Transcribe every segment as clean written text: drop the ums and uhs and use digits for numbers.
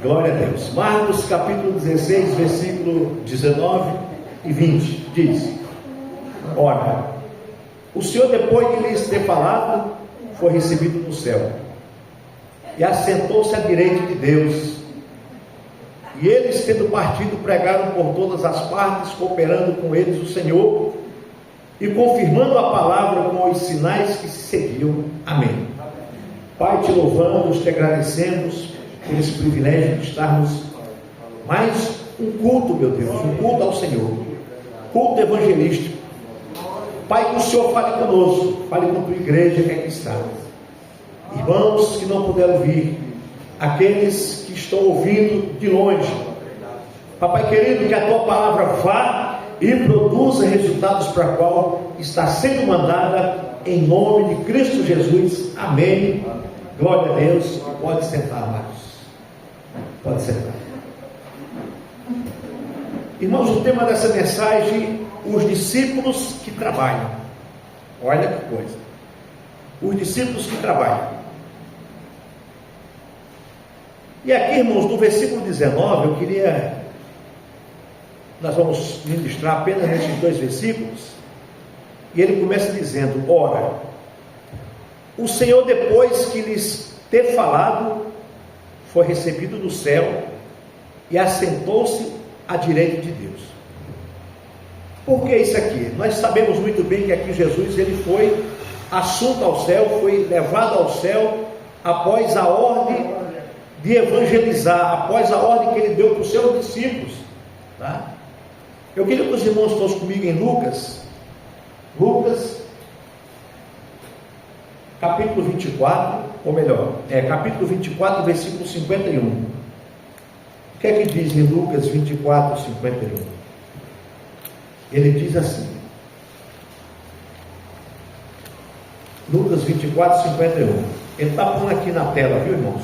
Glória a Deus. Marcos capítulo 16, versículo 19 e 20, diz: Ora, o Senhor, depois de lhes ter falado, foi recebido no céu, e assentou-se à direita de Deus. E eles, tendo partido, pregaram por todas as partes, cooperando com eles o Senhor, e confirmando a palavra com os sinais que se seguiam. Amém. Pai, te louvamos, te agradecemos por esse privilégio de estarmos mais um culto, meu Deus, um culto ao Senhor, culto evangelístico. Pai, que o Senhor fale conosco, fale com a tua igreja que aqui está. Irmãos que não puderam vir, aqueles que estão ouvindo de longe, Papai querido, que a tua palavra vá e produza resultados para a qual está sendo mandada, em nome de Cristo Jesus. Amém. Glória a Deus. Pode sentar, amados. Pode sentar. Irmãos, o tema dessa mensagem: os discípulos que trabalham. Olha que coisa. Os discípulos que trabalham. E aqui, irmãos, no versículo 19, eu queria... Nós vamos ministrar apenas nesses 2 versículos. E ele começa dizendo: Ora, o Senhor, depois que lhes ter falado, foi recebido no céu e assentou-se à direita de Deus. Por que isso aqui? Nós sabemos muito bem que aqui Jesus, ele foi assunto ao céu, foi levado ao céu após a ordem de evangelizar, após a ordem que ele deu para os seus discípulos, tá? Eu queria que os irmãos fossem comigo em Lucas capítulo 24, ou melhor, capítulo 24, versículo 51. O que é que diz em Lucas 24, 51? Ele diz assim, Lucas 24, 51. Ele está pondo aqui na tela, viu, irmãos?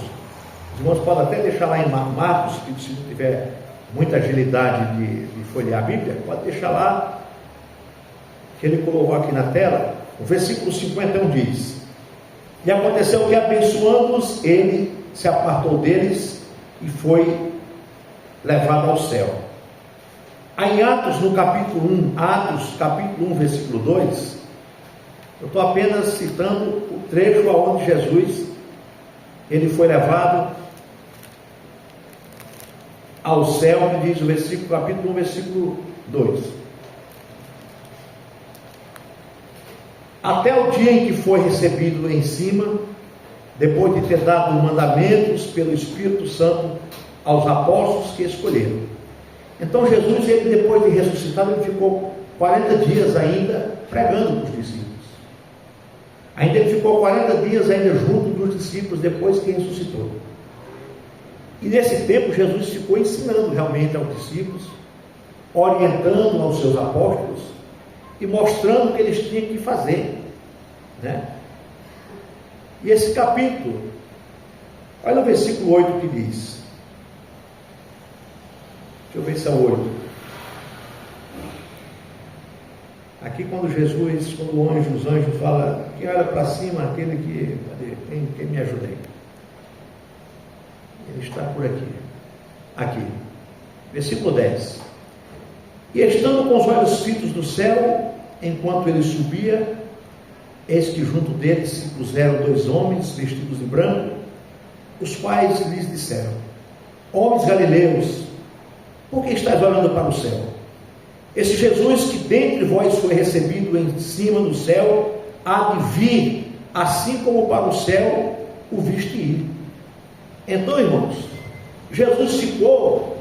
Os irmãos podem até deixar lá em Marcos, se não tiver muita agilidade de folhear a Bíblia, pode deixar lá, que ele colocou aqui na tela. O versículo 51 diz: E aconteceu que, abençoando-os, ele se apartou deles e foi levado ao céu. Aí em Atos, no capítulo 1, Atos capítulo 1, versículo 2, eu estou apenas citando o trecho aonde Jesus, ele foi levado ao céu, que diz o versículo, capítulo 1, versículo 2. Até o dia em que foi recebido em cima, depois de ter dado mandamentos pelo Espírito Santo aos apóstolos que escolheram. Então Jesus, ele, depois de ressuscitado, ele ficou 40 dias ainda pregando para os discípulos. Ainda ele ficou 40 dias ainda junto dos discípulos depois que ressuscitou. E nesse tempo Jesus ficou ensinando realmente aos discípulos, orientando aos seus apóstolos e mostrando o que eles tinham que fazer, né? E esse capítulo, olha o versículo 8 que diz. Deixa eu ver se é o 8. Aqui quando os anjos falam, quem olha para cima, aquele que, cadê? Quem me ajuda aí? Ele está por aqui, versículo 10. E estando com os olhos fitos do céu, enquanto ele subia, eis que junto dele se puseram 2 homens vestidos de branco, os quais lhes disseram: Homens galileus, por que estáis olhando para o céu? Esse Jesus que dentre vós foi recebido em cima do céu, há de vir, assim como para o céu o viste ir. Então, irmãos, Jesus ficou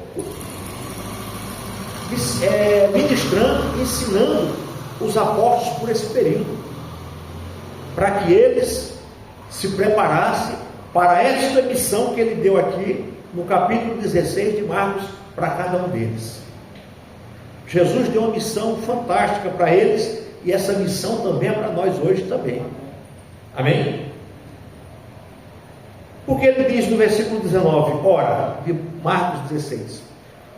ministrando, ensinando os apóstolos por esse período, para que eles se preparassem para esta missão que ele deu aqui no capítulo 16 de Marcos para cada um deles. Jesus deu uma missão fantástica para eles, e essa missão também é para nós hoje também. Amém? Porque ele diz no versículo 19, ora, de Marcos 16,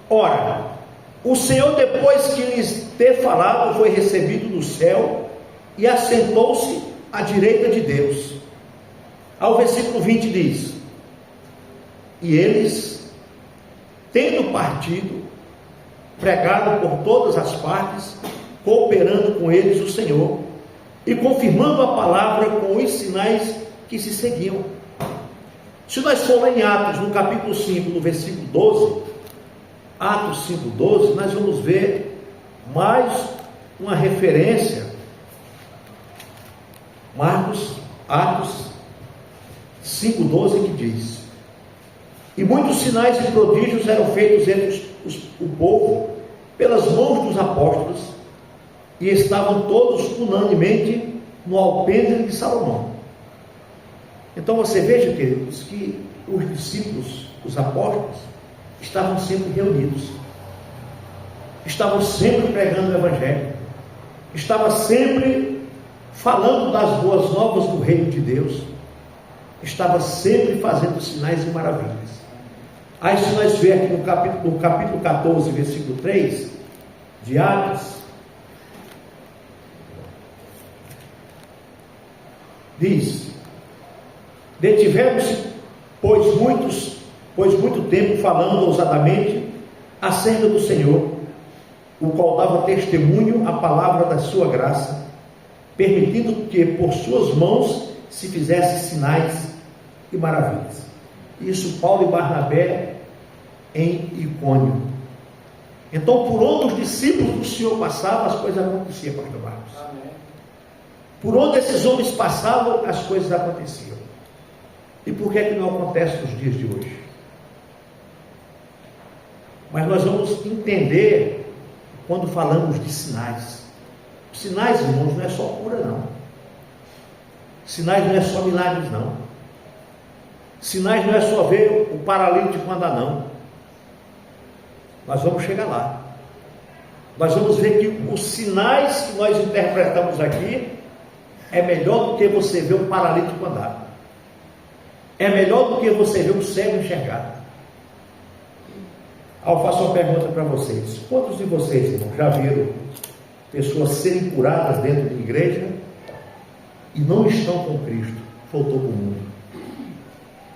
ora, o Senhor, depois que lhes ter falado, foi recebido no céu e assentou-se à direita de Deus. Ao versículo 20 diz: E eles, tendo partido, pregado por todas as partes, cooperando com eles o Senhor, e confirmando a palavra com os sinais que se seguiam. Se nós formos em Atos, no capítulo 5, no versículo 12, Atos 5:12, nós vamos ver mais uma referência. Atos 5:12, que diz: e muitos sinais e prodígios eram feitos entre o povo pelas mãos dos apóstolos, e estavam todos unanimemente no alpendre de Salomão. Então você veja, queridos, que os discípulos, os apóstolos, estavam sempre reunidos, estavam sempre pregando o Evangelho, estavam sempre falando das boas novas do reino de Deus, estava sempre fazendo sinais e maravilhas. Aí se nós vermos aqui no capítulo 14, versículo 3 de Atos, diz: detivemos-se, pois muito tempo falando ousadamente acerca do Senhor, o qual dava testemunho à palavra da sua graça, permitindo que por suas mãos se fizessem sinais e maravilhas. Isso Paulo e Barnabé em Icônio. Então, por onde os discípulos do Senhor passavam, as coisas aconteciam, pastor Marcos. Amém. Por onde esses homens passavam, as coisas aconteciam. E por que é que não acontece nos dias de hoje? Mas nós vamos entender quando falamos de sinais. Sinais, irmãos, não é só cura, não. Sinais não é só milagres, não. Sinais não é só ver o paralítico andar, não. Nós vamos chegar lá. Nós vamos ver que os sinais que nós interpretamos aqui é melhor do que você ver o paralítico andar. É melhor do que você ver o cego enxergar. Eu faço uma pergunta para vocês. Quantos de vocês, irmão, já viram pessoas serem curadas dentro da igreja e não estão com Cristo? Voltou para o mundo.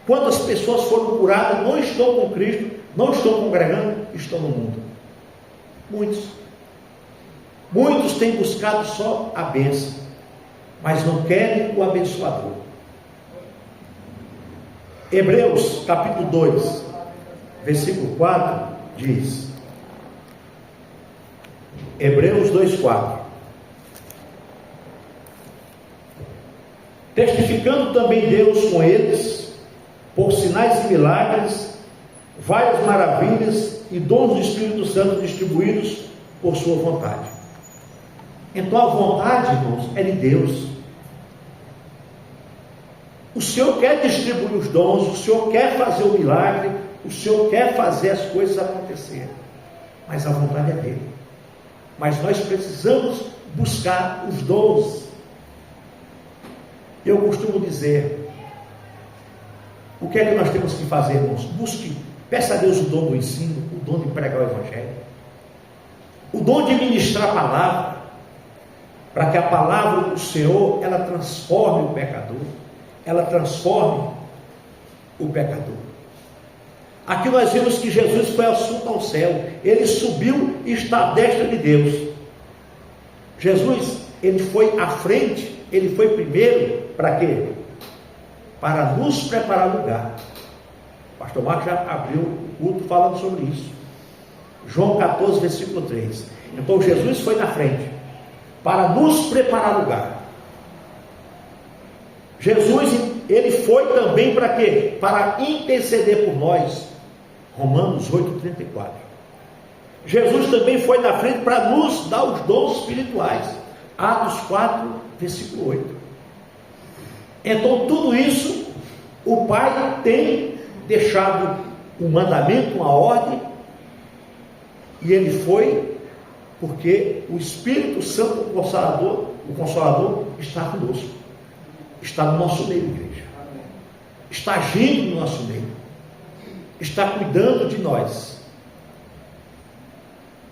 Quantas pessoas foram curadas, não estão com Cristo, não estão congregando, estão no mundo? Muitos. Muitos têm buscado só a bênção, mas não querem o abençoador. Hebreus capítulo 2, versículo 4 diz: Hebreus 2:4: testificando também Deus com eles, por sinais e milagres, várias maravilhas e dons do Espírito Santo distribuídos por sua vontade. Então a vontade, irmãos, é de Deus. O Senhor quer distribuir os dons, o Senhor quer fazer o milagre, o Senhor quer fazer as coisas acontecerem, mas a vontade é dele. Mas nós precisamos buscar os dons. Eu costumo dizer, o que é que nós temos que fazer, irmãos? Busque, peça a Deus o dom do ensino, o dom de pregar o Evangelho, o dom de ministrar a palavra, para que a palavra do Senhor, ela transforme o pecador, ela transforme o pecador. Aqui nós vemos que Jesus foi assunto ao céu, ele subiu e está à destra de Deus. Jesus, ele foi à frente, ele foi primeiro, para quê? Para nos preparar lugar. O pastor Marcos já abriu o culto falando sobre isso. João 14, versículo 3. Então Jesus foi na frente, para nos preparar lugar. Jesus, ele foi também para quê? Para interceder por nós. Romanos 8:34. Jesus também foi na frente para nos dar os dons espirituais. Atos 4, versículo 8. Então tudo isso, o Pai tem deixado um mandamento, uma ordem, e ele foi porque o Espírito Santo, o Consolador, está conosco, está no nosso meio, igreja, está agindo no nosso meio, está cuidando de nós,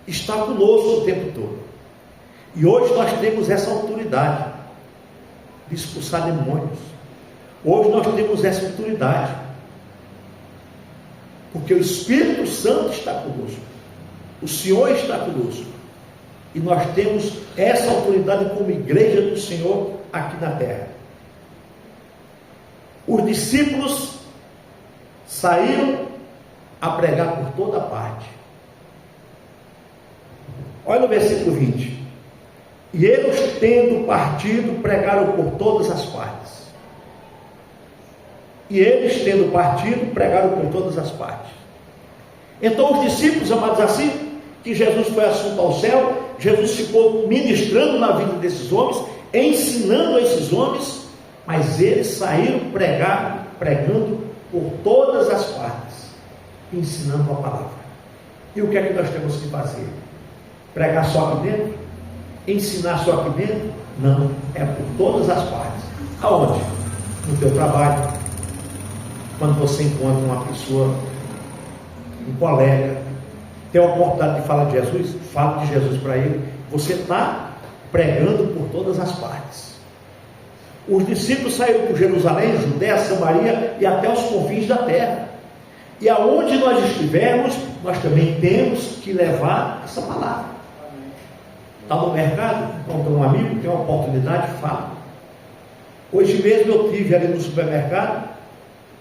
está conosco o tempo todo. E hoje nós temos essa autoridade de expulsar demônios. Hoje nós temos essa autoridade. Porque o Espírito Santo está conosco, o Senhor está conosco, e nós temos essa autoridade como igreja do Senhor aqui na terra. Os discípulos saíram a pregar por toda parte. Olha no versículo 20. E eles, tendo partido, pregaram por todas as partes. E eles, tendo partido, pregaram por todas as partes. Então os discípulos, amados, assim que Jesus foi assunto ao céu, Jesus ficou ministrando na vida desses homens, ensinando a esses homens, mas eles saíram pregando por todas as partes, ensinando a palavra. E o que é que nós temos que fazer? Pregar só aqui dentro? Ensinar só aqui dentro? Não, é por todas as partes. Aonde? No teu trabalho, quando você encontra uma pessoa, um colega, tem a oportunidade de falar de Jesus, fala de Jesus para ele. Você está pregando por todas as partes. Os discípulos saíram por Jerusalém, Judéia, Samaria e até os confins da terra. E aonde nós estivermos, nós também temos que levar essa palavra. Está no mercado, encontra um amigo, tem uma oportunidade, fala. Hoje mesmo eu estive ali no supermercado,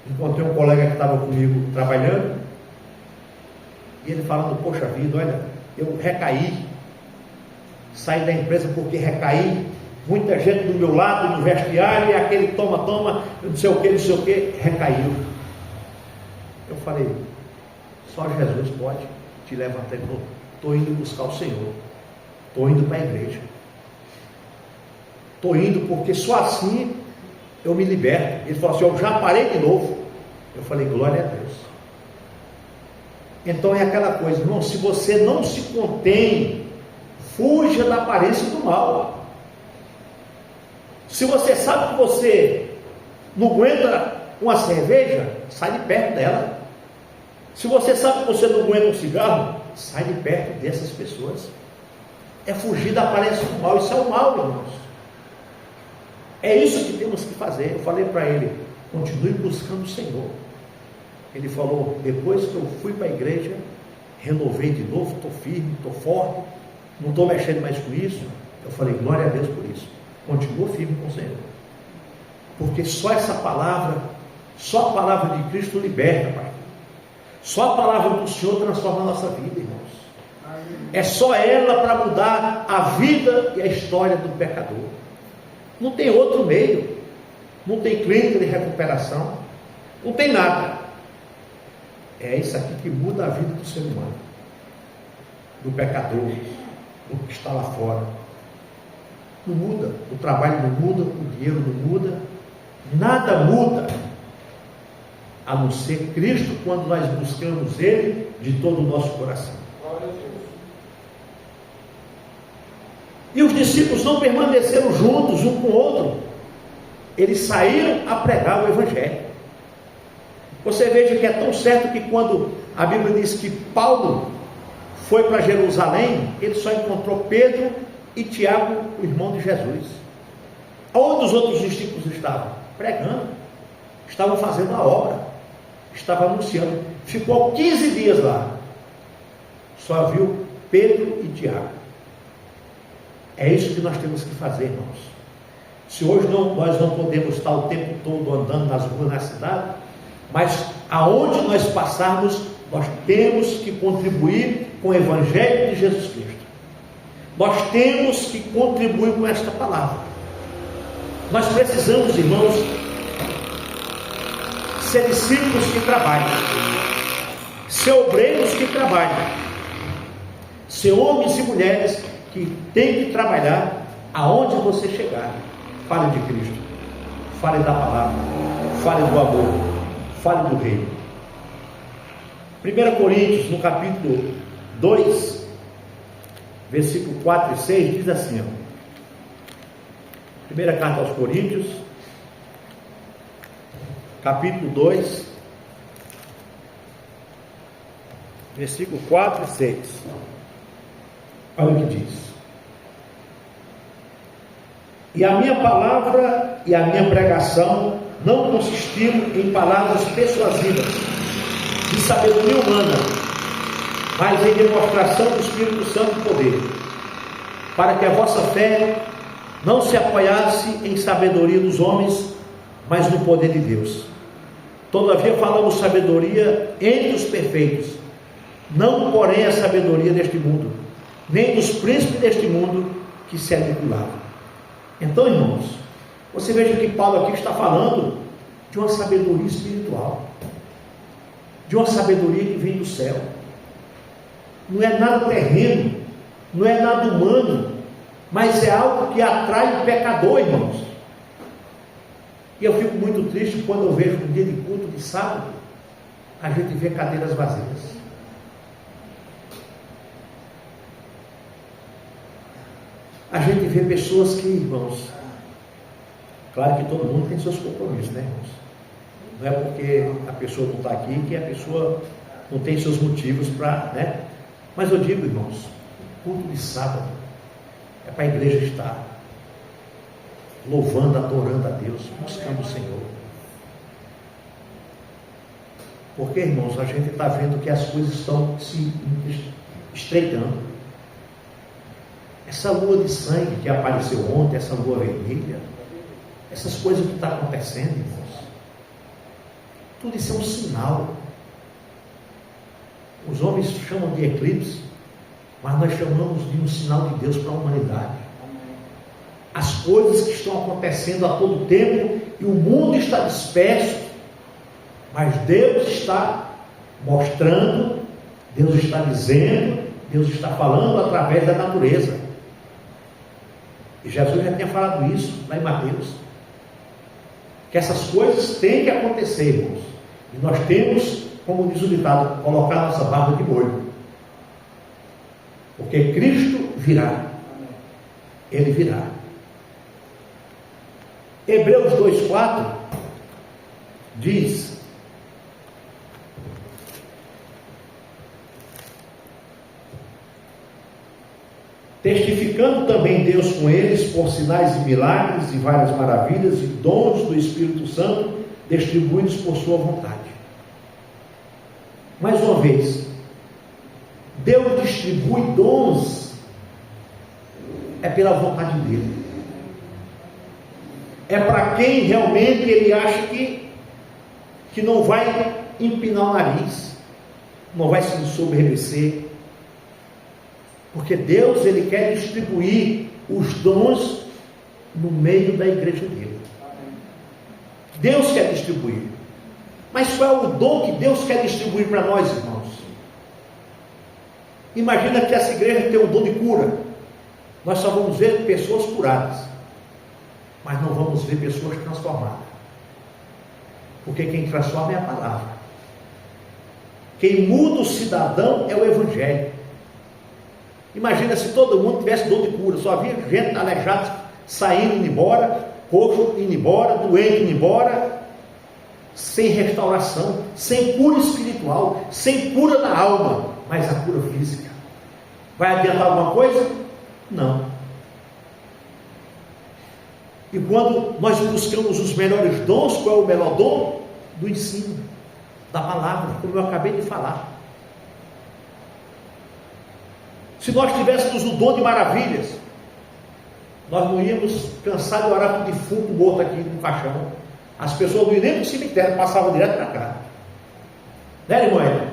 encontrei um colega que estava comigo trabalhando, e ele falando, poxa vida, olha, eu recaí, saí da empresa porque recaí, muita gente do meu lado, no vestiário, e aquele toma, não sei o que, recaiu. Eu falei, só Jesus pode te levantar. Estou indo buscar o Senhor, estou indo para a igreja, estou indo porque só assim eu me liberto. Ele falou assim, eu já parei de novo. Eu falei, glória a Deus. Então é aquela coisa, irmão, se você não se contém, fuja da aparência do mal. Se você sabe que você não aguenta uma cerveja, sai de perto dela. Se você sabe que você não aguenta um cigarro, sai de perto dessas pessoas. É fugir da aparência do mal. Isso é o mal, irmãos. É isso que temos que fazer. Eu falei para ele, continue buscando o Senhor. Ele falou, depois que eu fui para a igreja, renovei de novo, estou firme, estou forte, não estou mexendo mais com isso. Eu falei, glória a Deus por isso. Continua firme com o Senhor. Porque só essa palavra, só a palavra de Cristo liberta, Pai. Só a palavra do Senhor transforma a nossa vida, irmãos. É só ela para mudar a vida e a história do pecador. Não tem outro meio. Não tem clínica de recuperação. Não tem nada. É isso aqui que muda a vida do ser humano, do pecador, do que está lá fora. Não muda, o trabalho não muda, o dinheiro não muda, nada muda, a não ser Cristo, quando nós buscamos Ele de todo o nosso coração. E os discípulos não permaneceram juntos um com o outro, eles saíram a pregar o Evangelho. Você veja que é tão certo que quando a Bíblia diz que Paulo foi para Jerusalém, ele só encontrou Pedro e Tiago, o irmão de Jesus. Onde os outros discípulos estavam? Pregando, estavam fazendo a obra, estavam anunciando. Ficou 15 dias lá, só viu Pedro e Tiago. É isso que nós temos que fazer, irmãos. Se hoje nós não podemos estar o tempo todo andando nas ruas da cidade, mas aonde nós passarmos, nós temos que contribuir com o Evangelho de Jesus Cristo. Nós temos que contribuir com esta palavra. Nós precisamos, irmãos, ser discípulos que trabalham, ser obreiros que trabalham, ser homens e mulheres que têm que trabalhar aonde você chegar. Fale de Cristo, fale da palavra, fale do amor, fale do reino. 1 Coríntios, no capítulo 2, versículo 4 e 6, diz assim, primeira carta aos Coríntios, capítulo 2, versículo 4 e 6. Olha o que diz. E a minha palavra e a minha pregação não consistiram em palavras persuasivas de sabedoria humana, mas em demonstração do Espírito Santo e poder, para que a vossa fé não se apoiasse em sabedoria dos homens, mas no poder de Deus. Todavia falamos sabedoria entre os perfeitos, não porém a sabedoria deste mundo, nem dos príncipes deste mundo que se aniquilaram. Então, irmãos, você veja que Paulo aqui está falando de uma sabedoria espiritual, de uma sabedoria que vem do céu. Não é nada terreno, não é nada humano, mas é algo que atrai o pecador, irmãos. E eu fico muito triste quando eu vejo no dia de culto de sábado, a gente vê cadeiras vazias. A gente vê pessoas que, irmãos, claro que todo mundo tem seus compromissos, né, irmãos? Não é porque a pessoa não está aqui que a pessoa não tem seus motivos para, né? Mas eu digo, irmãos, culto de sábado é para a igreja estar louvando, adorando a Deus, buscando o Senhor. Porque, irmãos, a gente está vendo que as coisas estão se estreitando. Essa lua de sangue que apareceu ontem, essa lua vermelha, essas coisas que estão acontecendo, irmãos, tudo isso é um sinal. Os homens chamam de eclipse, mas nós chamamos de um sinal de Deus para a humanidade. As coisas que estão acontecendo a todo tempo, e o mundo está disperso, mas Deus está mostrando, Deus está dizendo, Deus está falando através da natureza. E Jesus já tinha falado isso lá em Mateus, que essas coisas têm que acontecer, irmãos, e nós temos, como diz o ditado, colocar nossa barba de molho, porque Cristo virá, Ele virá. Hebreus 2,4 diz: testificando também Deus com eles por sinais e milagres e várias maravilhas e dons do Espírito Santo distribuídos por sua vontade. Mais uma vez, Deus distribui dons é pela vontade dele. É para quem realmente ele acha que não vai empinar o nariz, não vai se ensoberbecer. Porque Deus, ele quer distribuir os dons no meio da igreja dele. Deus quer distribuir. Mas qual é o dom que Deus quer distribuir para nós, irmãos? Imagina que essa igreja tem o dom de cura. Nós só vamos ver pessoas curadas, mas não vamos ver pessoas transformadas. Porque quem transforma é a palavra. Quem muda o cidadão é o Evangelho. Imagina se todo mundo tivesse dom de cura, só havia gente aleijada saindo, indo embora, coxo indo embora, doente indo embora, sem restauração, sem cura espiritual, sem cura na alma, mas a cura física. Vai adiantar alguma coisa? Não. E quando nós buscamos os melhores dons, qual é o melhor dom? Do ensino, da palavra, como eu acabei de falar. Se nós tivéssemos o dom de maravilhas, nós não íamos cansar de orar para o defunto morto aqui no caixão. As pessoas não iam nem para o cemitério, passavam direto para cá. Né, irmã?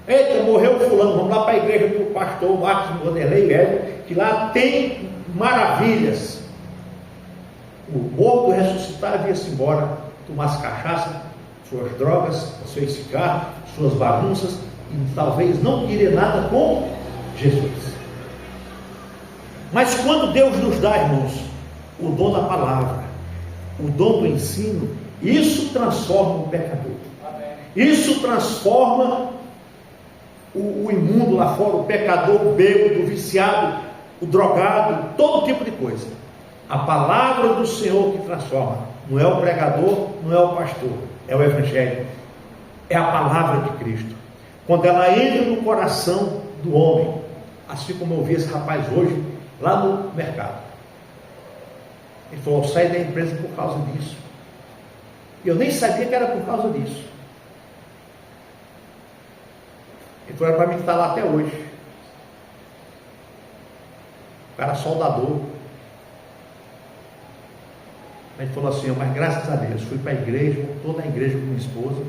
Eita, morreu fulano, vamos lá para a igreja do pastor Marcos Vanderlei Velho, que lá tem maravilhas. O morto ressuscitar ia-se embora, tomasse cachaça, suas drogas, seus cigarros, suas bagunças, e talvez não queria nada com Jesus. Mas quando Deus nos dá, irmãos, o dom da palavra, o dom do ensino, isso transforma o pecador. Isso transforma o imundo lá fora, o pecador, o bêbado, o viciado, o drogado, todo tipo de coisa. A palavra do Senhor que transforma. Não é o pregador, não é o pastor, é o Evangelho. É a palavra de Cristo. Quando ela entra no coração do homem, assim como eu vi esse rapaz hoje, lá no mercado. Ele falou: eu saí da empresa por causa disso. Eu nem sabia que era por causa disso. Então era para mim estar lá até hoje. O cara soldador. A gente falou assim, mas graças a Deus, fui para a igreja, toda a igreja com minha esposa,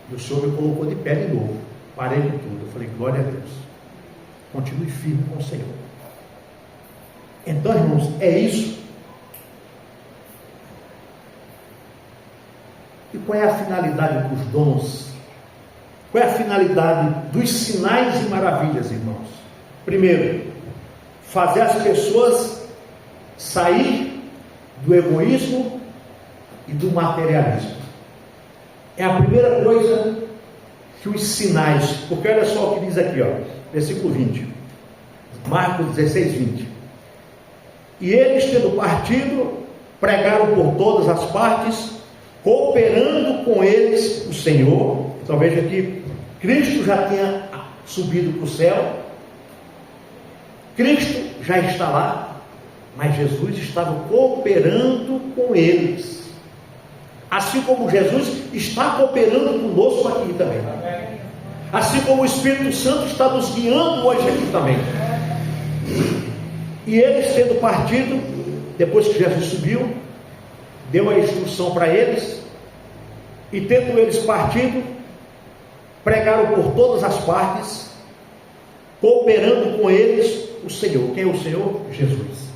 e o Senhor me colocou de pé de novo. Parei de tudo. Eu falei, glória a Deus. Continue firme com o Senhor. Então, irmãos, é isso. E qual é a finalidade dos dons? Qual é a finalidade dos sinais e maravilhas, irmãos? Primeiro, fazer as pessoas sair do egoísmo e do materialismo. É a primeira coisa que os sinais, porque olha só o que diz aqui, ó, versículo 20, Marcos 16, 20. E eles, tendo partido, pregaram por todas as partes, cooperando com eles o Senhor. Então veja que Cristo já tinha subido para o céu, Cristo já está lá, mas Jesus estava cooperando com eles, assim como Jesus está cooperando conosco aqui também, assim como o Espírito Santo está nos guiando hoje aqui também. E eles, tendo partido, depois que Jesus subiu, deu a instrução para eles, e tendo eles partido, pregaram por todas as partes, cooperando com eles o Senhor. Quem é o Senhor? Jesus.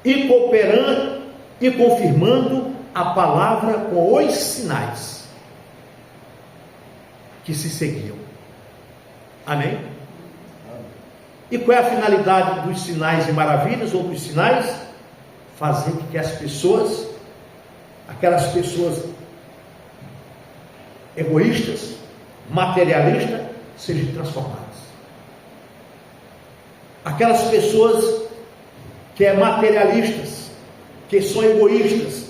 E cooperando e confirmando a palavra com os sinais que se seguiam. Amém? E qual é a finalidade dos sinais e maravilhas, ou dos sinais? Fazer com que as pessoas, aquelas pessoas egoístas, materialistas, sejam transformadas. Aquelas pessoas que é materialistas, que são egoístas,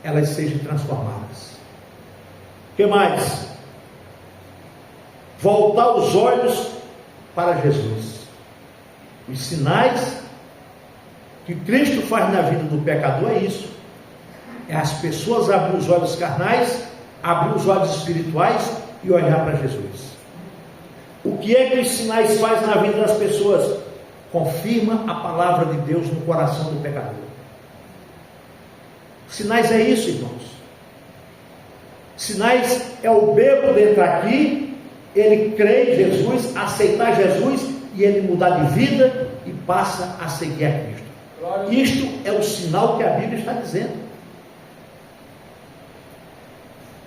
elas sejam transformadas. O que mais? Voltar os olhos para Jesus. Os sinais que Cristo faz na vida do pecador é isso. É as pessoas abrir os olhos carnais, abrir os olhos espirituais e olhar para Jesus. O que é que os sinais fazem na vida das pessoas? Confirma a palavra de Deus no coração do pecador. Sinais é isso, irmãos. Sinais é o bêbado entrar aqui, ele crê em Jesus, aceitar Jesus e ele mudar de vida e passa a seguir a Cristo. Isto é o sinal que a Bíblia está dizendo.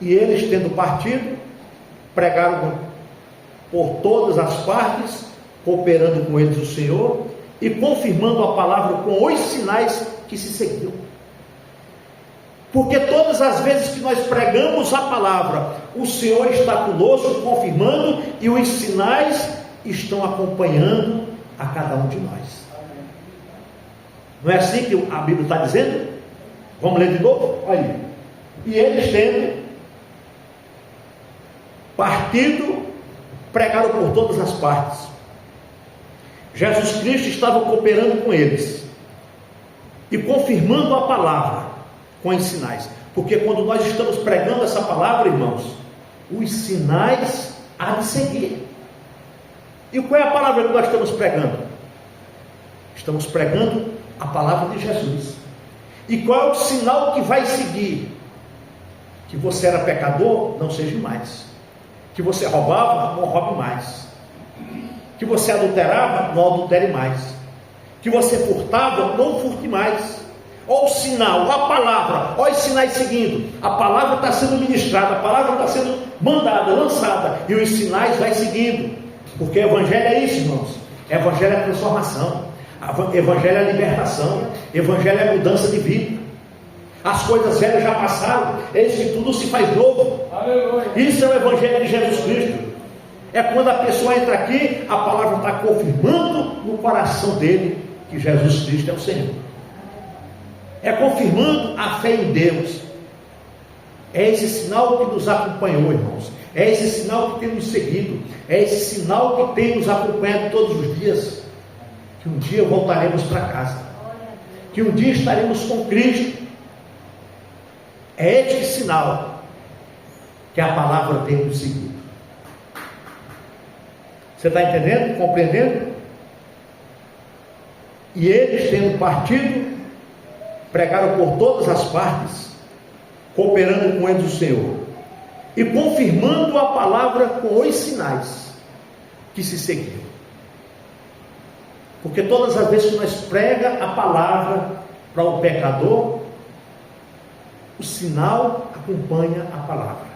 E eles, tendo partido, pregaram por todas as partes, cooperando com eles o Senhor e confirmando a palavra com os sinais que se seguiam. Porque todas as vezes que nós pregamos a palavra, o Senhor está conosco, confirmando, e os sinais estão acompanhando a cada um de nós. Não é assim que a Bíblia está dizendo? Vamos ler de novo? Olha aí. E eles, tendo partido, pregaram por todas as partes. Jesus Cristo estava cooperando com eles e confirmando a palavra com os sinais. Porque quando nós estamos pregando essa palavra, irmãos, os sinais há de seguir. E qual é a palavra que nós estamos pregando? Estamos pregando a palavra de Jesus. E qual é o sinal que vai seguir? Que você era pecador, não seja mais. Que você roubava, não roube mais. Que você adulterava, não adultere mais. Que você furtava, não furte mais. Olha o sinal, a palavra, olha os sinais seguindo. A palavra está sendo ministrada, a palavra está sendo mandada, lançada, e os sinais vai seguindo. Porque o evangelho é isso, irmãos. Evangelho é transformação, evangelho é libertação, evangelho é mudança de vida. As coisas velhas já passaram, eis que tudo se faz novo. Aleluia. Isso é o evangelho de Jesus Cristo. É quando a pessoa entra aqui, a palavra está confirmando no coração dele que Jesus Cristo é o Senhor. É confirmando a fé em Deus. É esse sinal que nos acompanhou, irmãos. É esse sinal que tem nos seguido. É esse sinal que tem nos acompanhado todos os dias. Que um dia voltaremos para casa. Que um dia estaremos com Cristo. É este sinal que a palavra tem nos seguido. Você está entendendo? Compreendendo? E eles, tendo partido, pregaram por todas as partes, cooperando com eles o Senhor, e confirmando a palavra com os sinais que se seguiam. Porque todas as vezes que nós prega a palavra para o pecador, o sinal acompanha a palavra.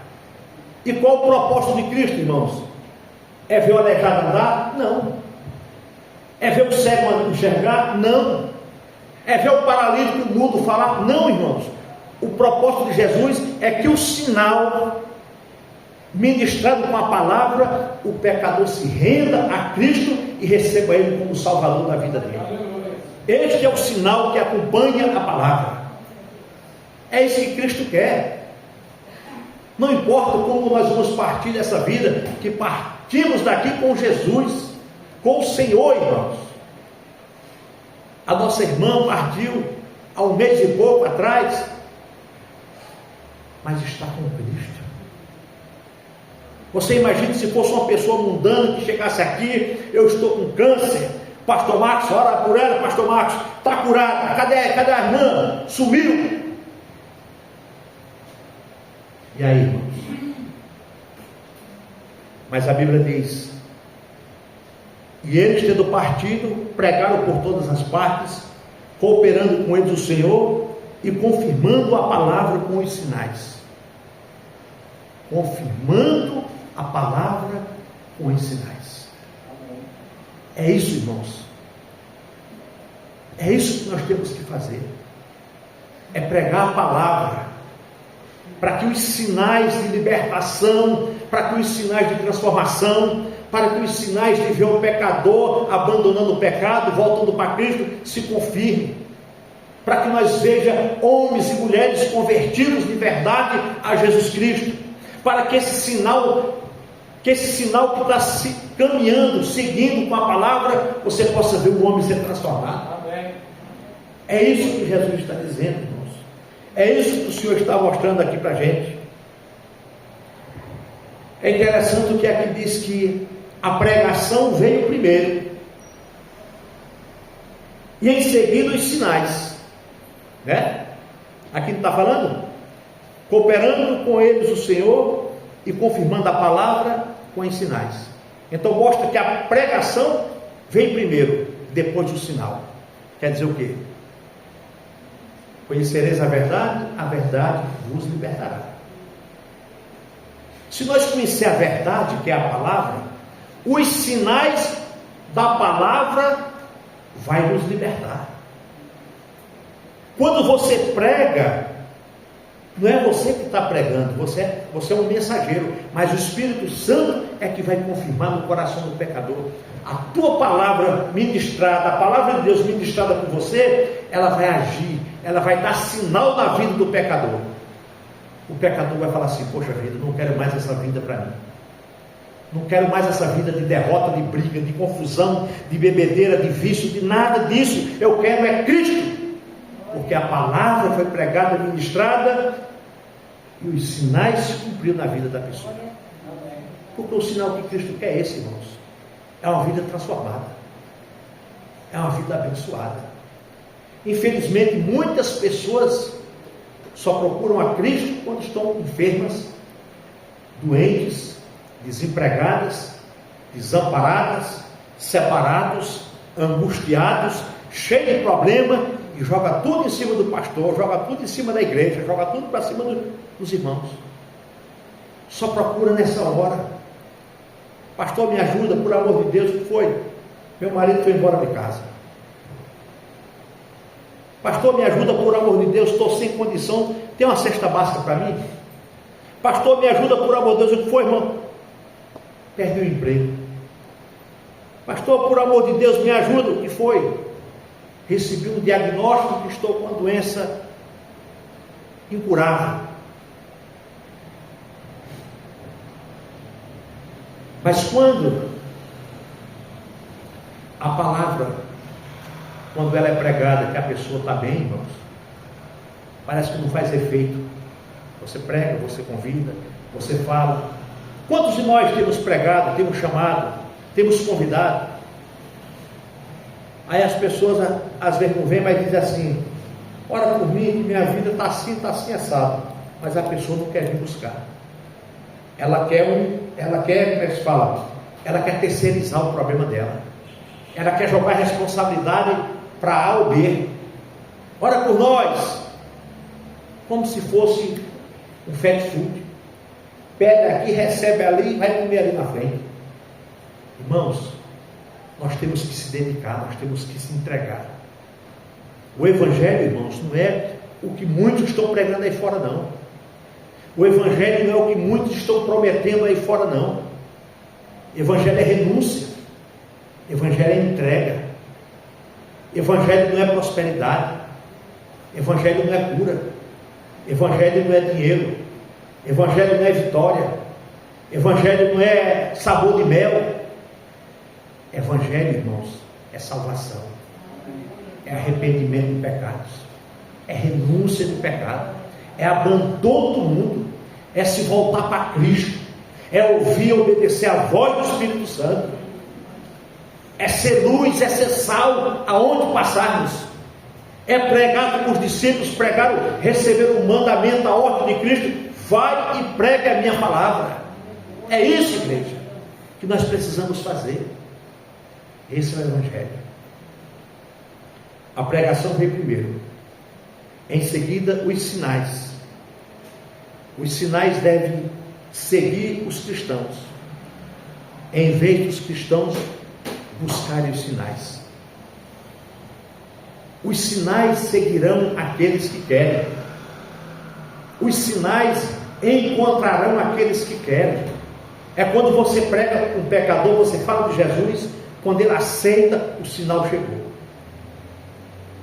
E qual o propósito de Cristo, irmãos? É ver o aleijado andar? Não. É ver o cego enxergar? Não. É ver o paralítico mudo falar? Não, irmãos. O propósito de Jesus é que o sinal, ministrado com a palavra, o pecador se renda a Cristo e receba Ele como Salvador da vida dele. Este é o sinal que acompanha a palavra. É isso que Cristo quer. Não importa como nós vamos partir dessa vida, que partimos daqui com Jesus, com o Senhor, irmãos. A nossa irmã partiu há um mês e pouco atrás, mas está com Cristo. Você imagina se fosse uma pessoa mundana que chegasse aqui: eu estou com câncer, pastor Marcos, ora por ela, pastor Marcos, está curada, cadê a irmã? Sumiu. E aí, irmãos? Mas a Bíblia diz: e eles, tendo partido, pregaram por todas as partes, cooperando com eles o Senhor e confirmando a palavra com os sinais. Confirmando a palavra com os sinais. É isso, irmãos. É isso que nós temos que fazer. É pregar a palavra, para que os sinais de libertação, para que os sinais de transformação, para que os sinais de ver o pecador abandonando o pecado, voltando para Cristo, se confirmem, para que nós vejamos homens e mulheres convertidos de verdade a Jesus Cristo, para que esse sinal que está se caminhando, seguindo com a palavra, você possa ver o homem ser transformado. Amém. É isso que Jesus está dizendo, irmãos. É isso que o Senhor está mostrando aqui para a gente. É interessante o que aqui diz que a pregação veio primeiro, e em seguida os sinais, né? Aqui não está falando? Cooperando com eles o Senhor e confirmando a palavra com os sinais. Então mostra que a pregação vem primeiro, depois o sinal. Quer dizer o quê? Conhecereis a verdade vos libertará. Se nós conhecer a verdade, que é a palavra, os sinais da palavra vai nos libertar. Quando você prega, não é você que está pregando, você é um mensageiro, mas o Espírito Santo é que vai confirmar no coração do pecador. A tua palavra ministrada, a palavra de Deus ministrada por você, ela vai agir, ela vai dar sinal na vida do pecador. O pecador vai falar assim: poxa vida, não quero mais essa vida para mim. Não quero mais essa vida de derrota, de briga, de confusão, de bebedeira, de vício, de nada disso. Eu quero é Cristo. Porque a palavra foi pregada, ministrada, e os sinais se cumpriram na vida da pessoa. Porque o sinal que Cristo quer é esse, irmãos. É uma vida transformada. É uma vida abençoada. Infelizmente, muitas pessoas só procuram a Cristo quando estão enfermas, doentes, desempregadas, desamparadas, separados, angustiados, cheios de problema, e joga tudo em cima do pastor, joga tudo em cima da igreja, joga tudo para cima dos irmãos. Só procura nessa hora: pastor, me ajuda, por amor de Deus. O que foi? Meu marido foi embora de casa. Pastor, me ajuda, por amor de Deus, estou sem condição, tem uma cesta básica para mim? Pastor, me ajuda, por amor de Deus. O que foi, irmão? Perdi o emprego. Pastor, por amor de Deus, me ajuda. O que foi? Recebi um diagnóstico que estou com uma doença incurável. Mas quando a palavra, quando ela é pregada, que a pessoa está bem, irmãos, parece que não faz efeito. Você prega, você convida, você fala. Quantos de nós temos pregado, temos chamado temos convidado. Aí as pessoas às vezes não vêm, mas dizem assim: ora por mim, que minha vida está assim, assado. Mas a pessoa não quer vir buscar. Ela quer, como é que se fala? Ela quer terceirizar o problema dela. Ela quer jogar a responsabilidade para A ou B. Ora por nós, como se fosse um fast food. Pega aqui, recebe ali e vai comer ali na frente. Irmãos, nós temos que se dedicar, nós temos que se entregar. O Evangelho, irmãos, não é o que muitos estão pregando aí fora, não. O Evangelho não é o que muitos estão prometendo aí fora, não. Evangelho é renúncia. Evangelho é entrega. Evangelho não é prosperidade. Evangelho não é cura. Evangelho não é dinheiro. Evangelho não é vitória. Evangelho não é sabor de mel. Evangelho, irmãos, é salvação. É arrependimento de pecados. É renúncia do pecado. É abandono do mundo. É se voltar para Cristo. É ouvir e obedecer a voz do Espírito Santo. É ser luz, é ser sal aonde passarmos. É pregar como os discípulos pregaram, receber o mandamento, a ordem de Cristo: vai e pregue a minha palavra. É isso, igreja, que nós precisamos fazer. Esse é o Evangelho. A pregação vem primeiro. Em seguida, os sinais. Os sinais devem seguir os cristãos, em vez dos cristãos buscarem os sinais. Os sinais seguirão aqueles que querem. Os sinais encontrarão aqueles que querem. É quando você prega um pecador, você fala de Jesus, quando ele aceita, o sinal chegou.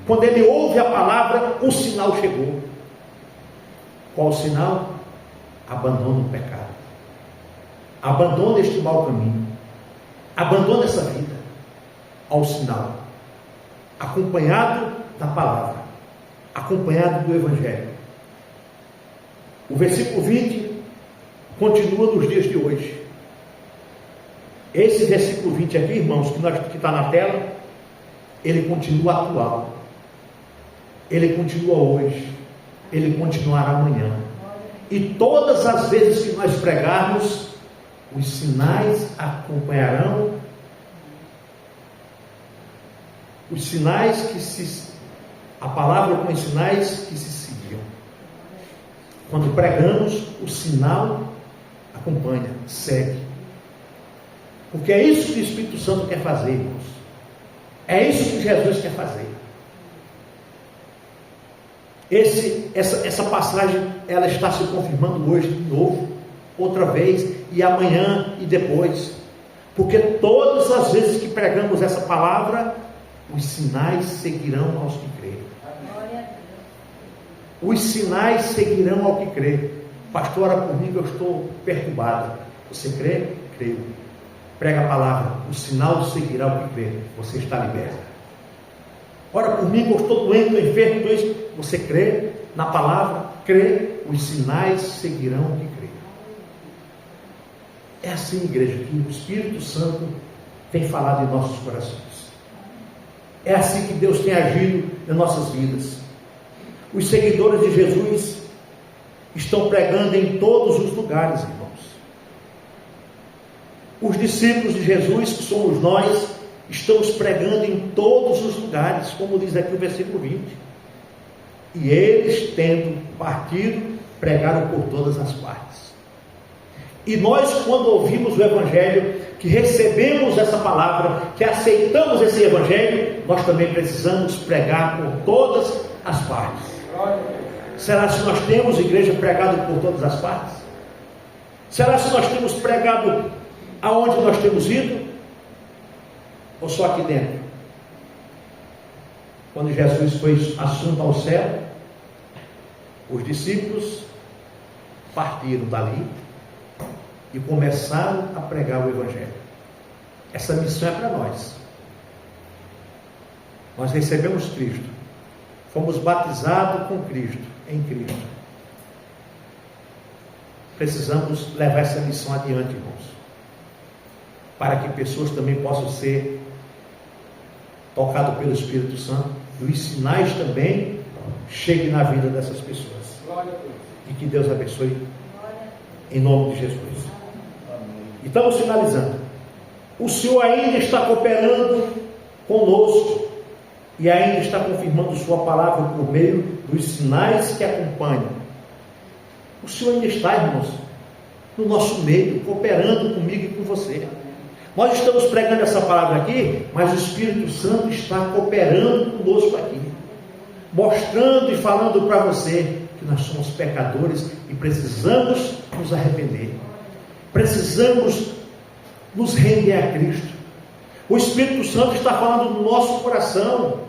Quando ele ouve a palavra, o sinal chegou. Qual o sinal? Abandona o pecado. Abandona este mau caminho. Abandona essa vida ao sinal, acompanhado da palavra, acompanhado do Evangelho. O versículo 20 continua nos dias de hoje. Esse versículo 20 aqui, irmãos, que está na tela, ele continua atual. Ele continua hoje. Ele continuará amanhã. E todas as vezes que nós pregarmos, os sinais acompanharão. Os sinais a palavra com os sinais que se seguiam. Quando pregamos, o sinal acompanha, segue. Porque é isso que o Espírito Santo quer fazer, irmãos. É isso que Jesus quer fazer. Essa passagem, ela está se confirmando hoje de novo, outra vez, e amanhã e depois. Porque todas as vezes que pregamos essa palavra, os sinais seguirão aos que crerem. Os sinais seguirão ao que crê. Pastor, ora por mim que eu estou perturbado. Você crê? Creio. Prega a palavra. O sinal seguirá ao que crê. Você está liberto. Ora por mim que eu estou doente, estou enfermo, estou isso. Você crê na palavra? Crê. Os sinais seguirão ao que crê. É assim, igreja, que o Espírito Santo tem falado em nossos corações. É assim que Deus tem agido em nossas vidas. Os seguidores de Jesus estão pregando em todos os lugares, irmãos. Os discípulos de Jesus, que somos nós, estamos pregando em todos os lugares, como diz aqui o versículo 20. E eles, tendo partido, pregaram por todas as partes. E nós, quando ouvimos o Evangelho, que recebemos essa palavra, que aceitamos esse Evangelho, nós também precisamos pregar por todas as partes. Será se nós temos, igreja, pregado por todas as partes? Será se nós temos pregado aonde nós temos ido? Ou só aqui dentro? Quando Jesus foi assunto ao céu, os discípulos partiram dali e começaram a pregar o Evangelho. Essa missão é para nós. Nós recebemos Cristo, fomos batizados com Cristo, em Cristo. Precisamos levar essa missão adiante, irmãos. para que pessoas também possam ser tocadas pelo Espírito Santo, e os sinais também cheguem na vida dessas pessoas. E que Deus abençoe, em nome de Jesus. E estamos finalizando. O Senhor ainda está cooperando conosco e ainda está confirmando sua palavra por meio dos sinais que acompanham. O Senhor ainda está, irmãos, no nosso meio, cooperando comigo e com você. Nós estamos pregando essa palavra aqui, mas o Espírito Santo está cooperando conosco aqui, mostrando e falando para você que nós somos pecadores e precisamos nos arrepender, precisamos nos render a Cristo. O Espírito Santo está falando no nosso coração.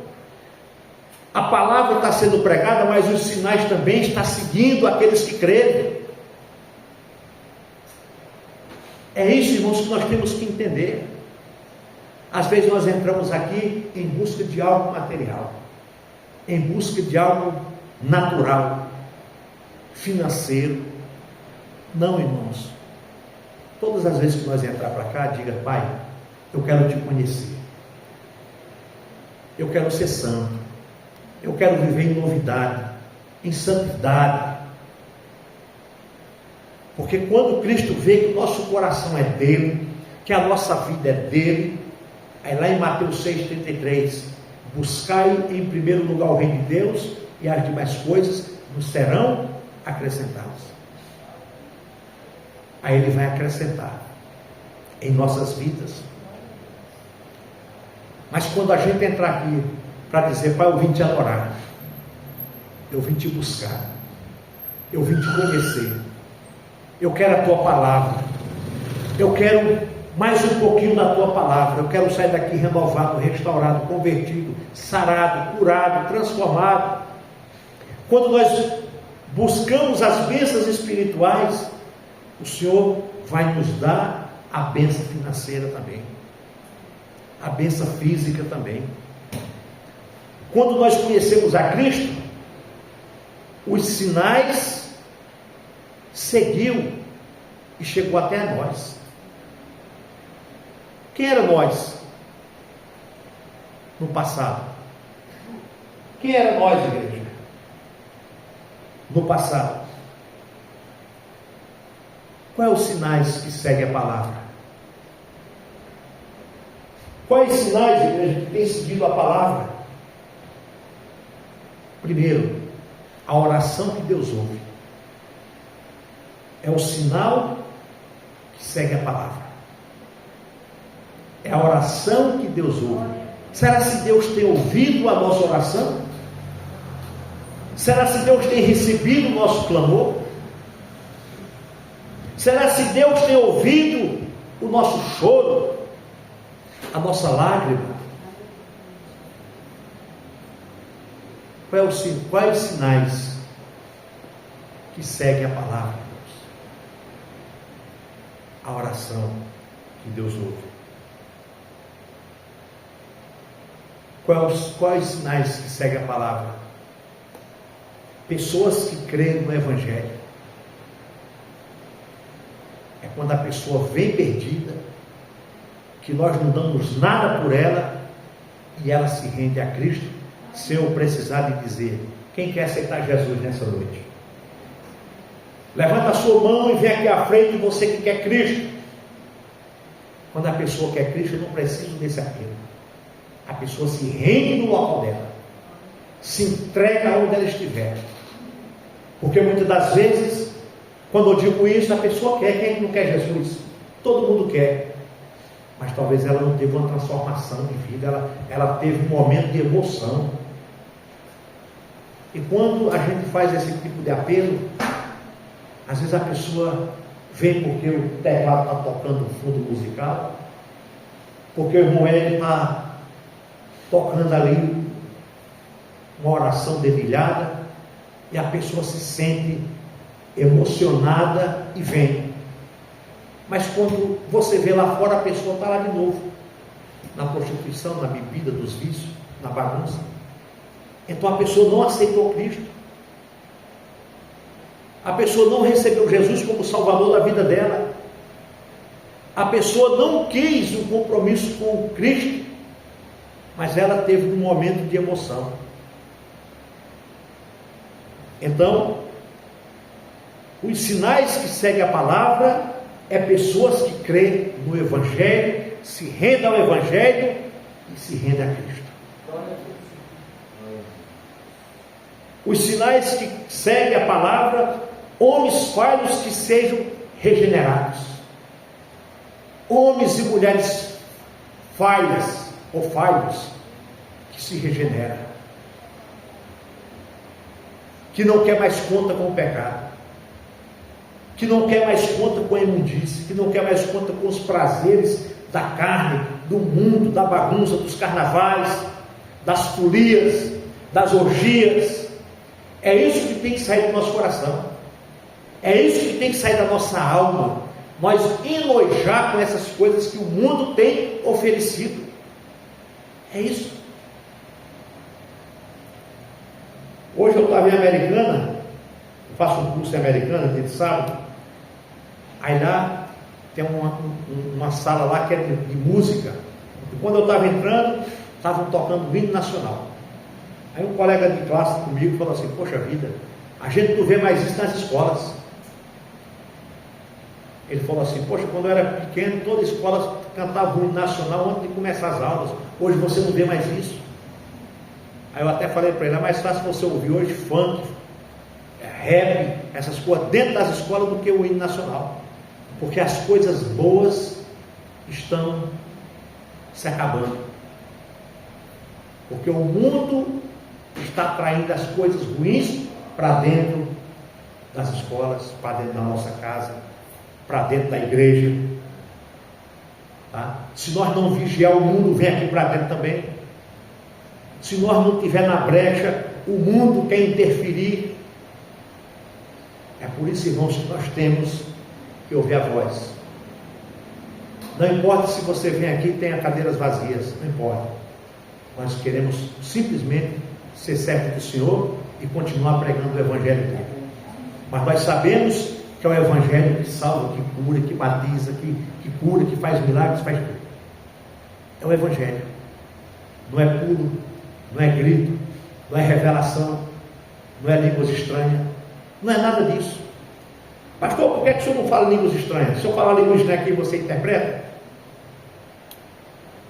A palavra está sendo pregada, mas os sinais também estão seguindo aqueles que creem. É isso, irmãos, que nós temos que entender. Às vezes nós entramos aqui em busca de algo material, em busca de algo natural, financeiro. Não, irmãos. Todas as vezes que nós entrar para cá, diga: Pai, eu quero te conhecer, eu quero ser santo, eu quero viver em novidade, em santidade. Porque quando Cristo vê que o nosso coração é dele, que a nossa vida é dele, aí lá em Mateus 6,33, buscai em primeiro lugar o reino de Deus, e as demais coisas nos serão acrescentadas. Aí ele vai acrescentar em nossas vidas. Mas quando a gente entrar aqui para dizer: Pai, eu vim te adorar, eu vim te buscar, eu vim te conhecer, eu quero a tua palavra, eu quero mais um pouquinho da tua palavra, eu quero sair daqui renovado, restaurado, convertido, sarado, curado, transformado. Quando nós buscamos as bênçãos espirituais, o Senhor vai nos dar a bênção financeira também, a bênção física também. Quando nós conhecemos a Cristo, os sinais seguiu e chegou até nós. Quem era nós no passado? Quem era nós, igreja, no passado? Quais os sinais que seguem a palavra? Quais sinais, igreja, que tem seguido a palavra? Primeiro, a oração que Deus ouve. É o sinal que segue a palavra. É a oração que Deus ouve. Será se Deus tem ouvido a nossa oração? Será se Deus tem recebido o nosso clamor? Será se Deus tem ouvido o nosso choro, a nossa lágrima? Quais os sinais que seguem a palavra de Deus? A oração que Deus ouve. Quais sinais que seguem a palavra? Pessoas que creem no Evangelho. É quando a pessoa vem perdida, que nós não damos nada por ela, e ela se rende a Cristo, sem eu precisar de dizer: quem quer aceitar Jesus nessa noite? Levanta a sua mão e vem aqui à frente, você que quer Cristo. Quando a pessoa quer Cristo, eu não preciso desse apelo. A pessoa se rende no local dela, se entrega onde ela estiver. Porque muitas das vezes, quando eu digo isso, a pessoa quer. Quem não quer Jesus? Todo mundo quer. Mas talvez ela não teve uma transformação de vida, ela teve um momento de emoção. E quando a gente faz esse tipo de apelo, às vezes a pessoa vem porque o teclado está tocando fundo musical, porque o irmão Hélio está tocando ali uma oração dedilhada, e a pessoa se sente emocionada e vem. Mas quando você vê lá fora, a pessoa está lá de novo, na prostituição, na bebida, dos vícios, na bagunça. Então a pessoa não aceitou Cristo, a pessoa não recebeu Jesus como Salvador da vida dela. A pessoa não quis um compromisso com Cristo, mas ela teve um momento de emoção. Então, os sinais que seguem a palavra é pessoas que creem no Evangelho, se rendem ao Evangelho e se rendem a Cristo. Os sinais que seguem a palavra, homens falhos que sejam regenerados, homens e mulheres falhas ou falhos que se regeneram, que não quer mais conta com o pecado, que não quer mais conta com a imundície, que não quer mais conta com os prazeres da carne, do mundo, da bagunça, dos carnavais, das folias, das orgias. É isso que tem que sair do nosso coração, é isso que tem que sair da nossa alma, nós enojar com essas coisas que o mundo tem oferecido. É isso. Hoje eu estava em Americana, eu faço um curso em Americana, dia de sábado. Aí lá tem uma sala lá que é de música. E quando eu estava entrando, estavam tocando o hino nacional. Aí um colega de classe comigo falou assim: poxa vida, a gente não vê mais isso nas escolas. Ele falou assim: poxa, quando eu era pequeno, toda escola cantava o hino nacional antes de começar as aulas. Hoje você não vê mais isso. Aí eu até falei para ele: é mais fácil você ouvir hoje funk, rap, essas coisas dentro das escolas do que o hino nacional. Porque as coisas boas estão se acabando. Porque o mundo está traindo as coisas ruins para dentro das escolas, para dentro da nossa casa, para dentro da igreja. Tá? Se nós não vigiar, o mundo vem aqui para dentro também. Se nós não tiver na brecha, o mundo quer interferir. É por isso, irmãos, que nós temos que ouvir a voz. Não importa se você vem aqui e tenha cadeiras vazias, não importa. Nós queremos simplesmente ser servo do Senhor e continuar pregando o Evangelho dele. Mas nós sabemos que é o Evangelho que salva, que cura, que batiza, que cura, que faz milagres, faz tudo. É o Evangelho. Não é pulo, não é grito, não é revelação, não é línguas estranhas, não é nada disso. Pastor, por que o senhor não fala línguas estranhas? Se eu falar línguas estranhas aqui, você interpreta?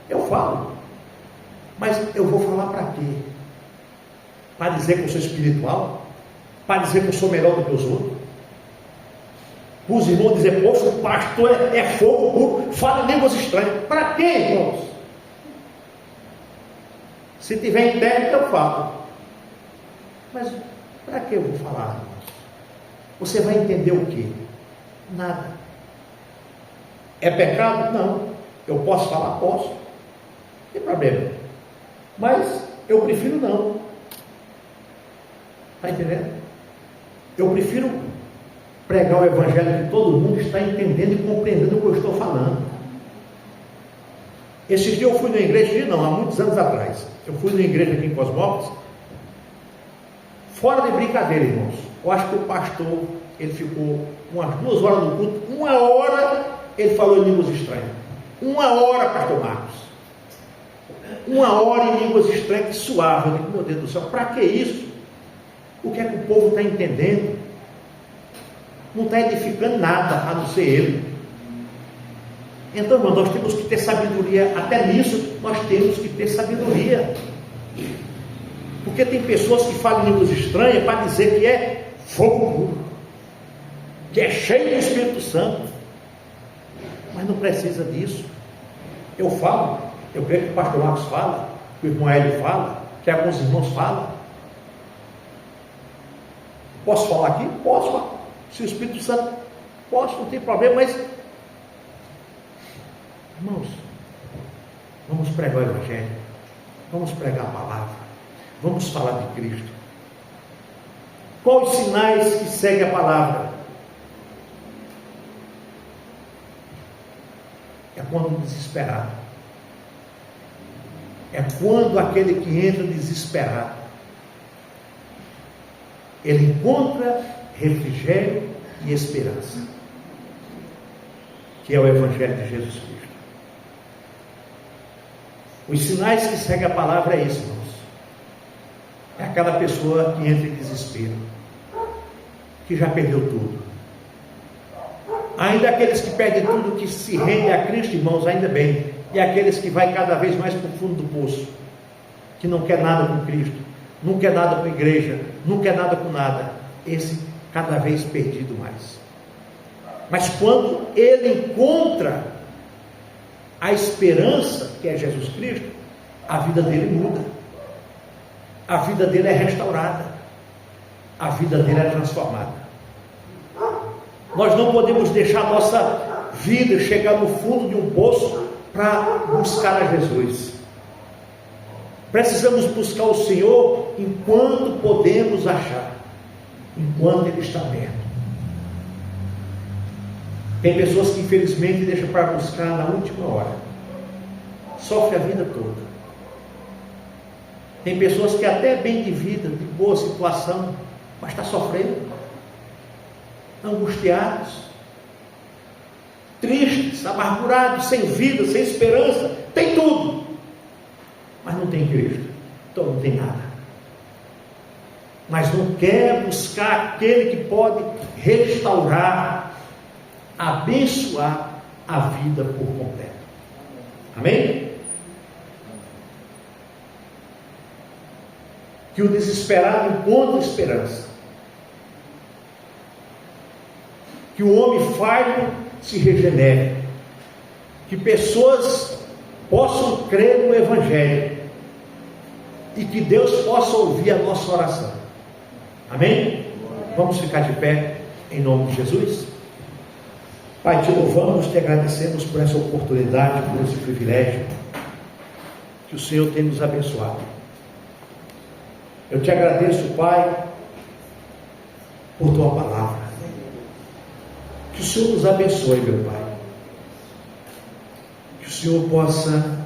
Eu falo. Mas eu vou falar para quê? Para dizer que eu sou espiritual? Para dizer que eu sou melhor do que os outros? Para os irmãos dizer: poxa, o pastor é fogo puro, fala línguas estranhas. Para quê, irmãos? Se tiver intérprete, eu falo. Mas para que eu vou falar, irmãos? Você vai entender o quê? Nada. É pecado? Não. Eu posso falar? Posso. Não tem problema. Mas eu prefiro não. Está entendendo? Eu prefiro pregar o Evangelho que todo mundo está entendendo e compreendendo o que eu estou falando. Esses dias eu fui na igreja, não, há muitos anos atrás. Eu fui na igreja aqui em Cosmópolis. Fora de brincadeira, irmãos. Eu acho que o pastor, ele ficou umas 2 horas no culto, 1 hora ele falou em línguas estranhas. 1 hora, pastor Marcos. 1 hora em línguas estranhas que suave. Eu digo: meu Deus do céu, para que isso? O que é que o povo está entendendo? Não está edificando nada, a não ser ele. Então, irmão, nós temos que ter sabedoria. Até nisso nós temos que ter sabedoria. Porque tem pessoas que falam línguas estranhas para dizer que é fogo puro, que é cheio do Espírito Santo. Mas não precisa disso. Eu falo, eu creio que o pastor Marcos fala, que o irmão Hélio fala, que alguns irmãos falam. Posso falar aqui? Posso. Se o Espírito Santo, posso, não tem problema, mas irmãos, vamos pregar o Evangelho, vamos pregar a palavra, vamos falar de Cristo. Quais os sinais que seguem a palavra? É quando desesperado. É quando aquele que entra desesperado, ele encontra refrigério e esperança. que é o Evangelho de Jesus Cristo. Os sinais que seguem a palavra é isso, irmãos. É aquela pessoa que entra em desespero, que já perdeu tudo. Ainda aqueles que perdem tudo, que se rendem a Cristo, irmãos, ainda bem. E aqueles que vai cada vez mais para o fundo do poço, que não quer nada com Cristo, não quer nada com a igreja, não quer nada com nada. Esse cada vez perdido mais. Mas quando ele encontra a esperança, que é Jesus Cristo, a vida dele muda. A vida dele é restaurada. A vida dele é transformada. Nós não podemos deixar a nossa vida chegar no fundo de um poço para buscar a Jesus. Precisamos buscar o Senhor enquanto podemos achar, enquanto Ele está perto. Tem pessoas que infelizmente deixam para buscar na última hora, sofre a vida toda. Tem pessoas que até bem de vida, de boa situação, mas está sofrendo, angustiados, tristes, amargurados, sem vida, sem esperança, tem tudo, mas não tem Cristo, então não tem nada. Mas não quer buscar aquele que pode restaurar, abençoar a vida por completo. Amém? Que o desesperado encontre esperança, que o homem falho se regenere, que pessoas possam crer no Evangelho e que Deus possa ouvir a nossa oração. Amém? Vamos ficar de pé em nome de Jesus. Pai, te louvamos, te agradecemos por essa oportunidade, por esse privilégio que o Senhor tem nos abençoado. Eu te agradeço, Pai, por tua palavra. Que o Senhor nos abençoe, meu Pai. Que o Senhor possa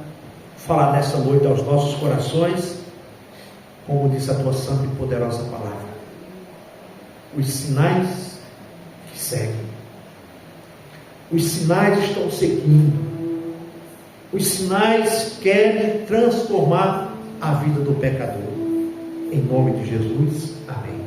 falar nessa noite aos nossos corações, como diz a tua santa e poderosa palavra. Os sinais que seguem. Os sinais estão seguindo. Os sinais querem transformar a vida do pecador. Em nome de Jesus, amém.